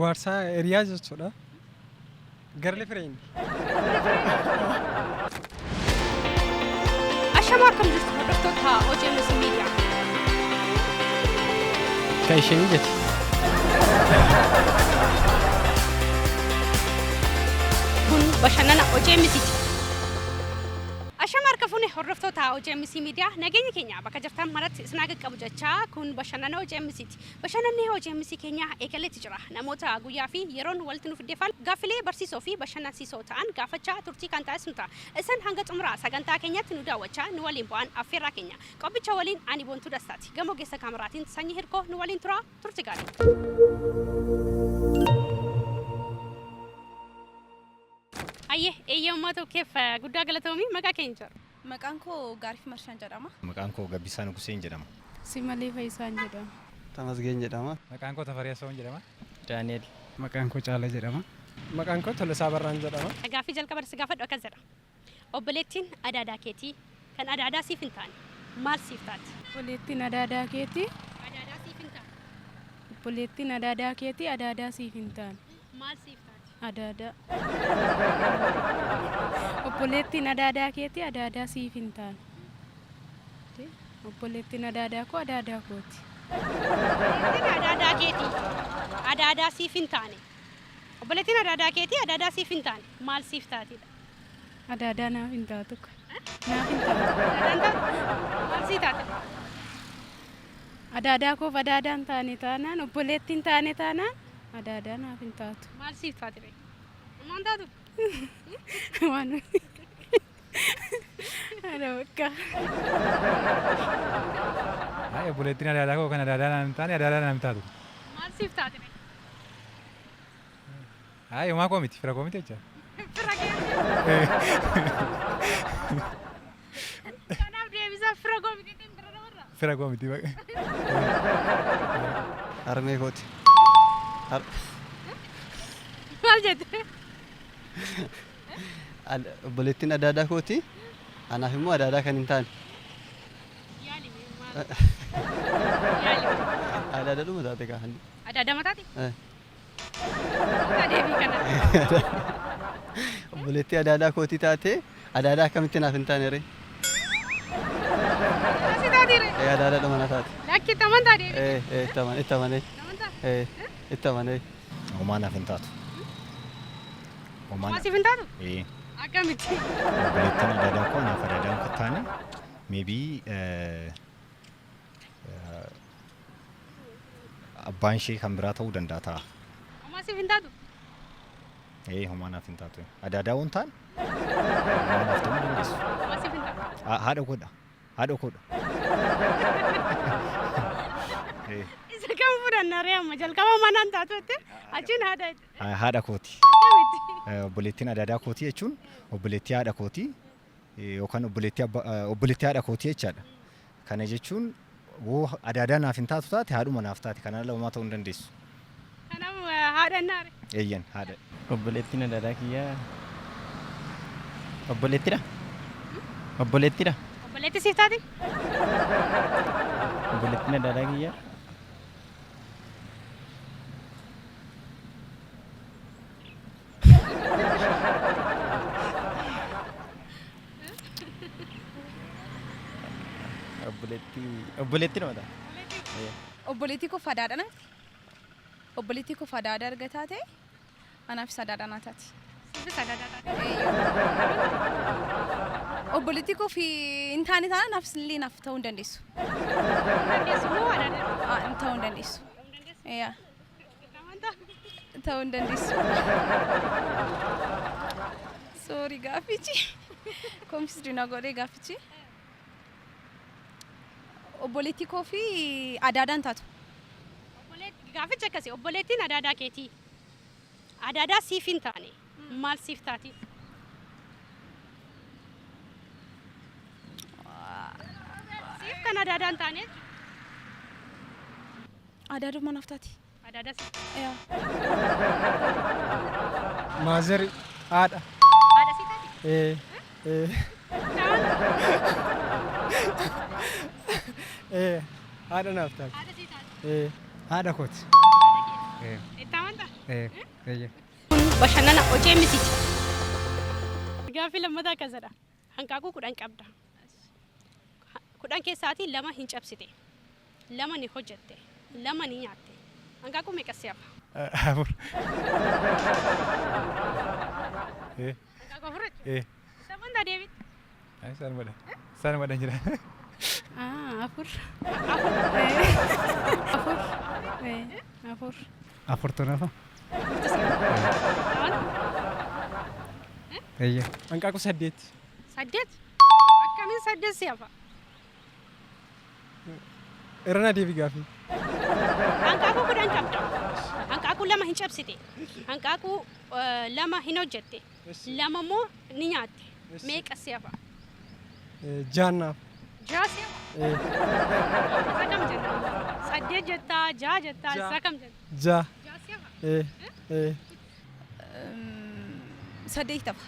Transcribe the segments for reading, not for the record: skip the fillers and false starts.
Waarsaa hiriyaa jechuudha. Garli fireen. Ashama akkam jirtu hordoftoota OMS Media. Kan isheen jetti. Kun bashannana OMS ti. Ashama harka fuune hordoftoota OMS Media nageenya keenya bakka jirtan maratti isin qabu jechaa kun bashannana OMS ti. Bashannanni OMS keenya eegaletti jira. Namoota guyyaa fi yeroon walitti nuuf deeffan gaaffilee barsiisoo fi bashannansiisoo ta'an gaafachaa turtii kan taasisnuta. Isin hanga xumuraa sagantaa keenyatti nu daawwachaa nu waliin bu'aan affeerraa keenya. Qophicha waliin ani Boontuu Dastaati. Gamoo geessa kaameraatiin Sanyii Hirkoo nu waliin tura turtii gaarii. Ayyee eeyyammaa tokkeef guddaa galatoomii maqaa keenya jira. Maqaan koo Gaariif Marshaan jedhama. Maqaan koo Gabbisaan Hussein jedhama. Simalee Faayisaan jedhama. Tamasgeen jedhama. Maqaan koo Tafariyaa Soon jedhama. Daani'el. Maqaan koo Caalaa jedhama. Maqaan koo Tolasaa Barraan jedhama. Gaaffii jalqaba gaafadhu akkas jedha. Obboleettiin adaadaa keetii kan adaadaa siif hin taane maal siif taati? Obboleettiin adaadaa keetii. Adaadaa siif hin taane. Obboleettiin adaadaa keetii adaadaa siif hin taane. Maal siif taati? Adaadaa. Obboleettiin adaadaa keetii adaadaa siif hin taane. Obboleettiin adaadaa koo adaadaa kooti. Obboleettiin adaadaa keetii adaadaa siif hin taane. Obboleettiin adaadaa keetii adaadaa siif hin taane maal siif taatidha? Adaadaa naaf hin taatu. Naaf hin taatu. Maal siif taati? Adaadaa koof adaadaa hin taane taanaan obboleettiin taane taanaan adaadaa naaf hin taatu. Maal siif taati? Maal taatu? Waan Ada bakka. Hai obboleettiin adaadaa koo kan adaadaa naan taane adaadaa naan taatu. Maal siif taati? Hai homaa koo miti fira koo miti jecha. Fira kee. Kanaaf deebisaa fira koo miti ittiin bira dabarra. Fira koo miti. Harmee kooti. Maal jette? Obboleettiin adaadaa kooti. Anaaf immoo adaadaa kan hin taane. Yaali maal? Adaadaa dhuma taate kaan. Adaadaa mataati? Deebii kana. Obboleettii adaadaa kooti taate adaadaa akkamitti naaf hin taane ree? Si taatire? Adaadaa dhuma na taate. Lakki tamantaa deebii. Itti amanee. Tamantaa? Itti amanee. Homaa naaf hin taatu. Maasiif hin taatu? Akkamitti? Obboleettiin adaadaa koo naaf adaadaa kan taane maybe abbaan ishee kan biraa ta'uu danda'a ta'a. Maasiif hin taatu? Homaa naaf hin taatu. Adaadaa waan ta'an homaa naaf ta'uu dandeessu. Maasiif hin taatu? Haadha koodha. Haadha koodha. Isa kam fudhanna ree amma jalqaba manaan taatu jettee achiin haadha jette. Haadha kooti. Akkamitti? Obboleettiin adaadaa kootii jechuun obboleettii haadha kootii yookaan obboleettii haadha kootii jechaadha. Kana jechuun woo adaadaa naaf hin taatu taate haadhuma naaf taate kana lamaa ta'uu hin dandeessu. Kanaaf haadha naare. Eeyyan haadha. Obboleettiin adaadaa kiyyaa obboleettidha. Obboleettidha. Obboleetti siif taati? Obboleettiin adaadaa kiyyaa obboleettidha mata. Obboleettii koo fadaadha naati. Obboleettii koo fadaadha erga taate anaaf sadaadha naa taati. Siifis adaadaa taati. Obboleettii koo fi hin taane taana naaf illee naaf ta'uu hin dandeessu. Dandeessu moo adaadaa? Ta'uu hin dandeessu. Yaa Tamantaa? ta'uu hin dandeessu. Sorry gaaffichi. Koomfisdii na godhee gaaffichi. Obboleettii koo fi adaadaan taatu. Gaaffichi akkasii obboleettiin adaadaa keetii adaadaa siif hin taane maal siif taati? Siif kan adaadaa hin taane Adaaduma naaf taati. adaadaa siif Yaa Maazari haadha. haadha siif taati? Haadha naaf taate. Haadha siif taati? Haadha kooti. Itti Eeyye. Kun bashannana hojii mitiiti. Gaaffii lammataa akkasidha. Hanqaaquu 10 qabda. 10 keessaatii 2 hin cabsite. 2 ni hojjette. 2 ni nyaatte. Hanqaaquu meeqa si hafa? Afur. Hanqaaquu afur. Sabantaa deebiin. Sanumadha jira. Afur. Afur. Afurtu nafa. Eeyye. Hanqaaquu 8. 8? Akkamiin 8 si hafa? Irra deebii gaaffii. Hanqaaquu 10 qabda. Hanqaaquu 2 hin cabsite. Hanqaaquu 2 hin hojjette. 2 immoo ni nyaatte. Meeqa si hafa? Jaannaaf. 6 si hafa? Isa kam jenna? 8 jettaa, 6 jettaa, isa kam jenna? 6. 6 si hafa? Saddeet tafa.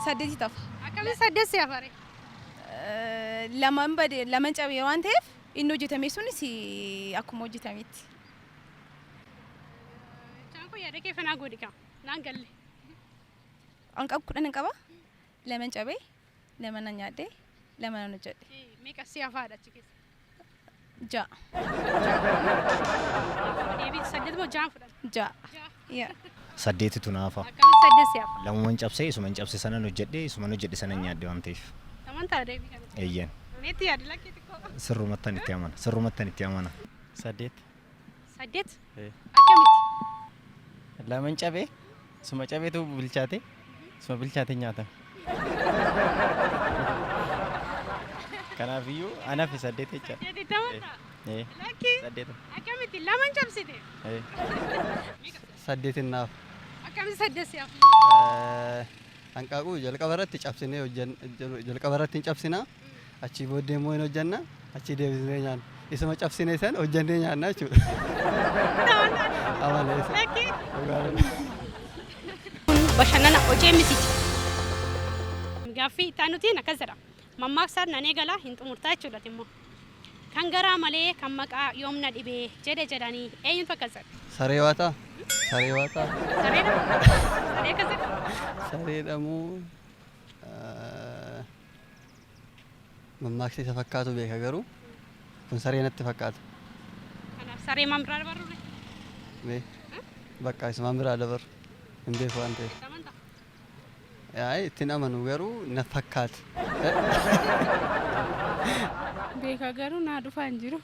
Saddeet tafa. Akkamiin 8 si hafa ree? Lamaan cabee waan ta'eef inni hojjetame sunis akkuma hojjetametti. Caan kun yaada kee fanaa godhi kam? Naan galle. Hanqaaquu 10 qaba. Lamaan cabee, lamaan nyaadhee, lamaan hojjedhe. Meeqa si hafaadha achi keessa? 6. Deebii 8 moo 6 fudhata? 6. Saddeetitu naafa. Akkamiin 8 si hafa? Lamuman cabsee isuma cabse sanan hojjedhe isuma hojjedhe sanan nyaadde waan ta'eef. Amantaa deebii kana. Eeyyen. Meetti yaada lakkee xiqqoo. Sirrumattan itti amana. Sirrumattan itti amana. 8. 8? Eh. Akkamitti? Lamaan cabee suma cabeetu bilchaate suma bilchaate nyaata. Kanaafiyyuu anaaf 8 jecha. 8 tamantaa? Lakkee? 8. Akkamitti? Lamaan cabsite? Saddeetinnaaf. Akkamiin 8 si hafa? Hanqaaquu jalqaba irratti cabsinee jalqaba irratti hin cabsinaa. Achii booddee immoo hin hojjanna. Achii deebisnee nyaanna. Isuma cabsinee san hojjannee nyaanna jechuudha. Amala isa. Lakkee? Kun bashannana hojii mitiiti. Gaaffii itti nuti akkas jedha. Mammaaksaan nan eegala hin xumurtaa jechuudha immoo. Kan garaa malee kan maqaa yoomna dhibee jedhanii eenyutu akkas jedha? saree waataa. Saree waataa. Sareedha? Saree akkas jedha? Sareedhamuu mammaaksa isa fakkaatu beeka garuu kun saree natti fakkaata. Kanaaf saree maal biraa dabarru? Bakka isumaan biraa dabaru hin beeku waan ta'eef. Ittiin amanu garuu na fakkaata. Beeka garuu naa dhufaa hin jiru.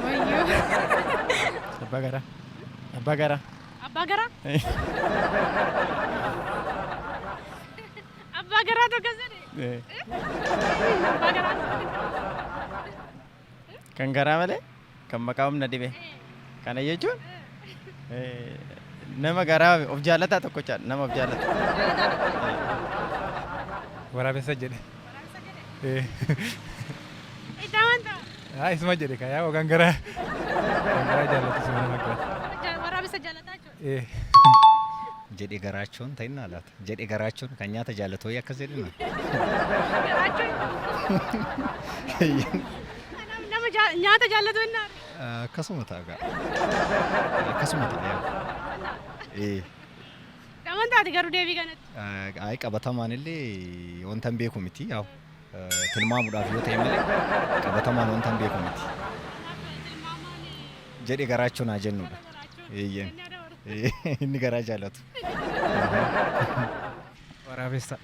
Wayyoo. Abbaa garaa. Abbaa garaa. Abbaa garaa? Abbaa garaa tokko jedhe? Abbaa garaa? Kan garaa malee kan maqaa humna dhibe. Kana jechuun nama garaa of jaalataa tokkocha nama of jaalatu. Waraabessa jedhe. Itti amantaa? Isuma jedhe kan yaa kan garaa jaallatu isuma nama garaa. Waraabessa jaalataa jechuudha? Jedhe garaachuun ta'inna laata. Jedhe garaachuun kan nyaata jaallatu wayii akkas jedhina. Nama nyaata jaallatu hin naare? Akkasuma ta'a. Akkasuma ta'a. Amantaati garuu deebii kanatti. Ayi qabatamaan illee wanta hin beeku miti. Tilmaamuudhaaf yoo ta'e malee qabatamaan wanta hin beeku miti. Jedhe garaachuun haa jennudha. Eeyyen. Inni garaa jaallatu. Waraabessa.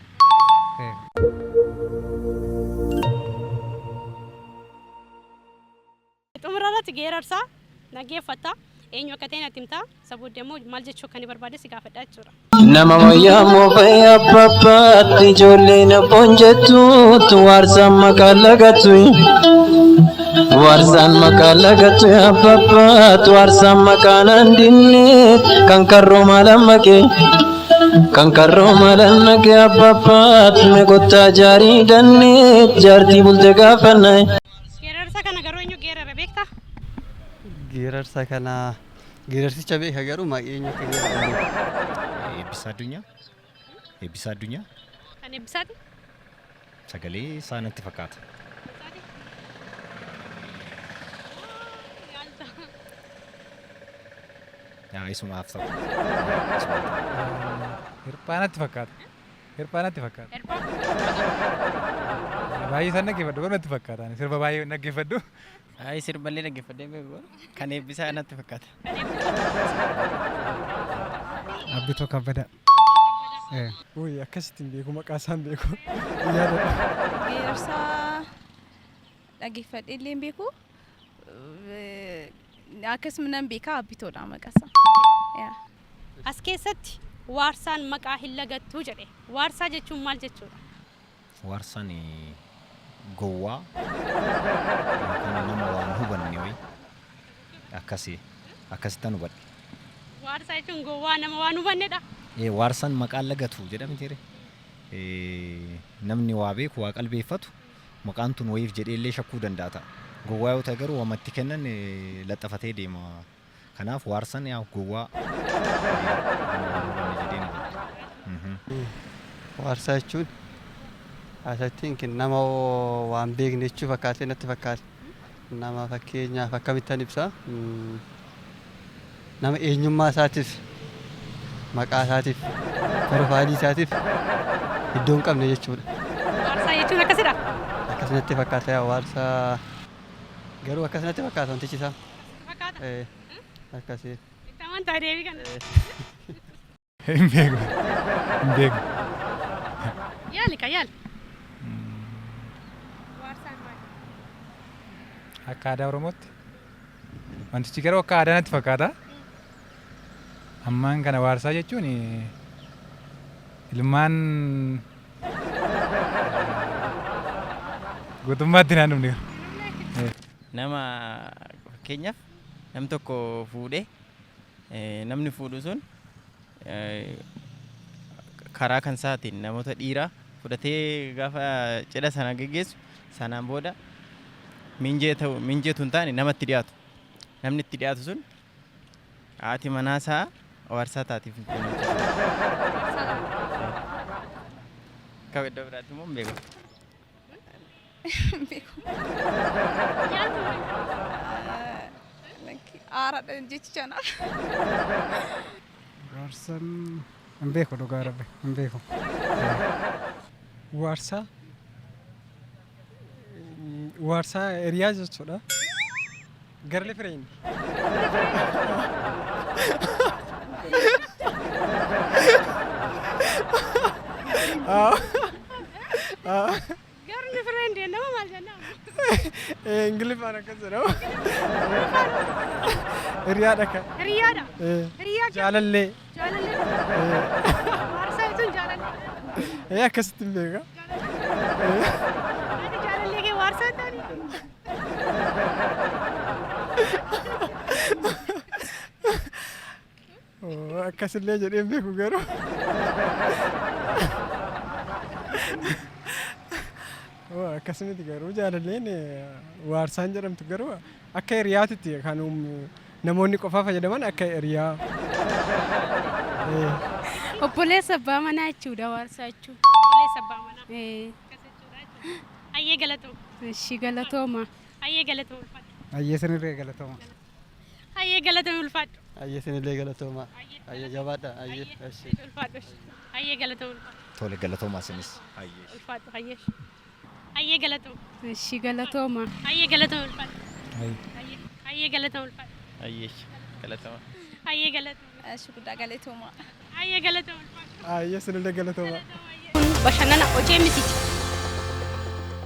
Xumurarratti geerarsaa dhaggeeffatta. Eenyu akka ta'e natti himtaa. Sabooddee immoo maal jechuu akka inni barbaade si gaafadha jechuudha. Nama wayyaa moofa'ee abbabbaatti ijoolleen abboon jettuutu waarsaan maqaan lagattu. Waarsaan maqaan lagattu abbabbaatti waarsaan maqaan handinneet kan karroo maalan maqee. Kan karroo maalan maqee abbabbaatti meeqottaa jaarii danneet jaartii bulte gaafannaa. Geerarsa kana garuu eenyu geerara beektaa? Geerarsa kana geerarsicha beeka garuu maqeenyu akka geeraru. Eebbisa addunyaa. Eebbisa addunyaa. Kan eebbisaati? Sagalee isaa natti fakkaata. Isumaaf ta'u. Hirphaanatti fakkaata. Hirphaanatti fakkaata. Erbaa. Baay'ee isaan dhaggeeffadhu garuu natti fakkaata. Sirba baay'ee dhaggeeffadhu. Ayi sirballee dhaggeeffadhee beeku kan eebbisaa natti fakkaata. Abbitoo Kabbadaa. Uy, akkasitti hin beeku maqaa isaan beeku. Geerarsaa dhaggeeffadhee illee hin beeku. Akkasuma nan beekaa Abbitoodha maqasaa. As keessatti waarsaan maqaa hin lagattuu jedhe. Waarsaa jechuun maal jechuudha? Waarsaan gowwaa kan nama waan hubanne wayi akkasittan hubadhe. Waarsaa jechuun gowwaa nama waan hubannedha. Waarsaan maqaan lagatu jedhame ture. Namni waa beeku waa qalbeeffatu maqaan tun wayiif jedhee illee shakkuu danda'a ta'a. Gowwaa yoo ta'e garuu wamatti kennan laxafatee deema. Kanaaf waarsaan yaa gowwaa. Waarsaa jechuun asattiin nama waan beekne jechuu fakkaatee natti fakkaate. Nama fakkeenyaaf akkamittan ibsa. Nama eenyummaa isaatiif maqaa isaatiif profaayilii isaatiif iddoo hin qabne jechuudha. Waarsaa jechuun akkasidha. Akkasumatti fakkaata yaa waarsaa garuu akkasumatti fakkaata wantichi isaa. Fakkaata. Akkasii. Itti amantaa deebii kana. Hin beeku. Hin beeku. Yaali ka yaali. Waarsaan maali? Akka aadaa Oromootti wantichi garuu akka aadaa natti fakkaata. Ammaan kana waarsaa jechuun ilmaan guutummaatti naan dhumne. Nama fakkeenyaaf nam tokko fuudhee namni fuudhu sun karaa kan isaatiin namoota dhiiraa fudhatee gaafa cidha sana geggeessu sanaan booda minjeetu hin taane namatti dhiyaatu. Namni itti dhiyaatu sun haati manaa isaa waarsaa taatiif hin Akka iddoo biraatti immoo hin beeku. Aaraadha jecha naaf. Waarsaan hin beeku dhugaa rabbi hin beeku. Waarsaa hiriyaa jechuudha. Garli fireen. Garli fireen nama maal jenna? Ingiliffaan akkas jedhamu. Hiriyaadha kan. Hiriyaadha. Hiriyaa Jaalallee. jaalallee. Waarsaa jechuun jaalallee. Akkasitti hin beeka. Ati jaalallee kee waarsaa taanii? Akkasillee jedhee hin beeku garuu. Akkasumatti garuu jaalalleen waarsaan jedhamtu garuu akka hiriyaatitti kan namoonni qofaa fayyadaman akka hiriyaa. Obboleessa abbaa manaa jechuudha waarsaa jechuun. Obboleessa abbaa manaa. Ayyee galatooma. Ishii galatooma. Ayyee galatooma ulfaadhu. Ayyee sanirree galatooma. Ayyee galatooma ulfaadhu. Ayyee sinillee galatooma. Ayyee jabaadha. Ayyee. Ulfaadhu. Ayyee galatooma ulfaadhu. Tole galatoomaa isinis. Ayyee. Ulfaadhu ayyee. Ayyee galatooma. Ishii galatooma. Ayyee galatooma ulfaadhu. Ayi. Ayyee galatooma ulfaadhu. Ayyee galatama. Ayyee galatooma. Ishii guddaa galatooma. Ayyee galatooma ulfaadhu. Ayyee sinillee galatooma. Kun bashannana OJMCti.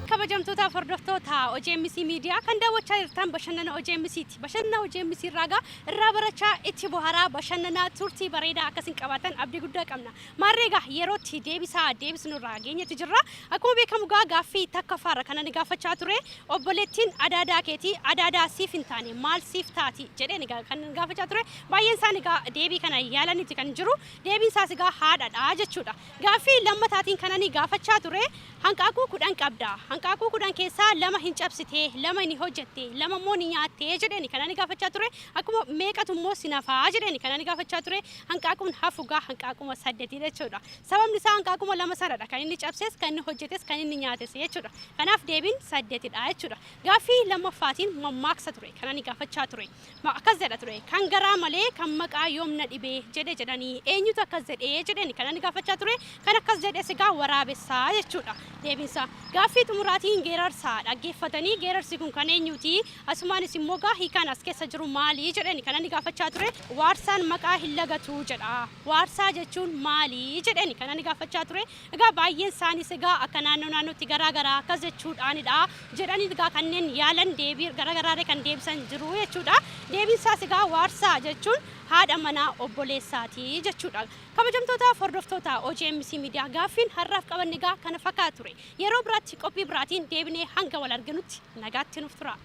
Kabajamtoota hordoftoota OJMC miidiyaa kan daawwachaa jirtan bashannana OJMCti. Bashannana OJMC irraa barachaa itti bohaaraa bashannanaa turtii bareedaa akkasiin qabaatan abdii guddaa qabna. Maarreegaa yerootti deebisnurraa geenyetti jirra. Akkuma beekamu gaaffii takka faara kana ni gaafachaa ture. Obboleettiin adaadaa keetii adaadaa siif hin taane maal siif taati jedhee kan gaafachaa ture. Baay'een isaan deebii kana yaalanitti kan jiru. Deebiin isaas haadhaadha jechuudha. Gaaffii lammataatiin kana ni gaafachaa ture. Hanqaaquu 10 qabda. hanqaaquu kudhan keessaa lama hin cabsite lama ni hojjette lama immoo ni nyaatte jedheni kana ni gaafachaa ture akkuma meeqatu immoo sinafaa jedheni kana ni gaafachaa ture hanqaaquun hafugaa hanqaaquma saddeetii jechuudha sababni isaa hanqaaquma lama sanadha kan inni cabses kan inni hojjetes kan inni nyaates jechuudha kanaaf deebiin saddeetidha jechuudha gaaffii lammaffaatiin mammaaksa ture kana ni gaafachaa ture akkas jedha ture kan garaa malee kan maqaa yoomna dhibee jedhanii eenyutu akkas jedheni kana ni gaafachaa ture kan akkas jedhe sigaa waraabessaa jechuudha deebiinsa gaaffii xumuraatiin geerarsaa dhaggeeffatanii geerarsi kun kan eenyuti asumaanis immoo gaa hiikaan as keessa jiru maali jedhani kana ni gaafachaa ture waarsaan maqaa hin lagatu jedha waarsaa jechuun maali jedhani kana ni gaafachaa ture egaa baay'een isaanis egaa akka naannootti garaagaraa akkas jechuudhaanidha jedhani egaa kanneen yaalan deebii garaagaraa kan deebisan jiru jechuudha deebiinsaas egaa waarsaa jechuun haadha manaa obboleessaati jechuudha kabajamtoota hordoftoota OGMC Media gaaffiin har'aaf qabanne egaa kana fakkaata ture yeroo biraatti qophii biraatiin deebinee hanga wal arginutti nagaatti nuuf tura.